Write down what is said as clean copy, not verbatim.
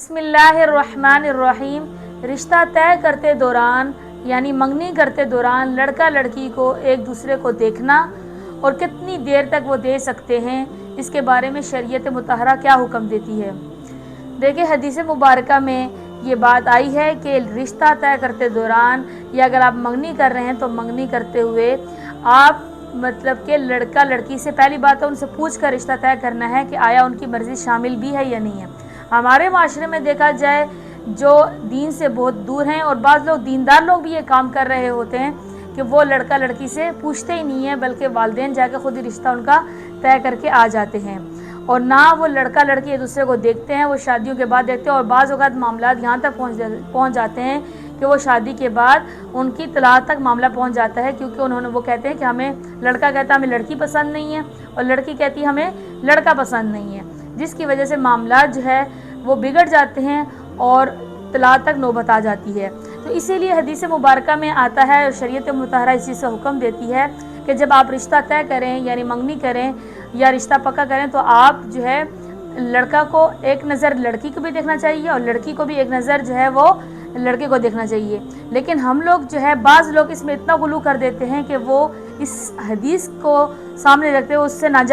बिस्मिल्लाहिर्रहमानिर्रहीम। रिश्ता तय करते दौरान यानी मंगनी करते दौरान लड़का लड़की को एक दूसरे को देखना और कितनी देर तक वो दे सकते हैं, इसके बारे में शरीयत मुतहरा क्या हुक्म देती है। देखिए, हदीस मुबारक में ये बात आई है कि रिश्ता तय करते दौरान या अगर आप मंगनी कर रहे हैं तो मंगनी करते हुए आप मतलब कि लड़का लड़की से पहली बात है उनसे पूछ कर रिश्ता तय करना है कि आया उनकी मर्ज़ी शामिल भी है या नहीं है। हमारे माशरे में देखा जाए जो दीन से बहुत दूर हैं और बाज़ लोग दीनदार लोग भी ये काम कर रहे होते हैं कि वो लड़का लड़की से पूछते ही नहीं है, बल्कि वालिदैन जाकर ख़ुद ही रिश्ता उनका तय करके आ जाते हैं और ना वो लड़का लड़की एक दूसरे को देखते हैं, वो शादियों के बाद देखते हैं। और बाज़ औक़ात मामला यहाँ तक पहुँच जाते हैं कि वो शादी के बाद उनकी तलाक तक मामला पहुँच जाता है, क्योंकि वो कहते हैं कि हमें लड़का कहता है हमें लड़की पसंद नहीं है और लड़की कहती है हमें लड़का पसंद नहीं है, जिसकी वजह से मामला जो है वो बिगड़ जाते हैं और तलाक तक नौबत आ जाती है। तो इसीलिए हदीस मुबारक में आता है और शरीयत मुतहरा इस चीज़ का हुक्म देती है कि जब आप रिश्ता तय करें यानी मंगनी करें या रिश्ता पक्का करें तो आप जो है लड़का को एक नज़र लड़की को भी देखना चाहिए और लड़की को भी एक नज़र जो है वो लड़के को देखना चाहिए। लेकिन हम लोग जो है बाज़ लोग इसमें इतना गुलू कर देते हैं कि वो इस हदीस को सामने रखते हुए उससे नाजायज़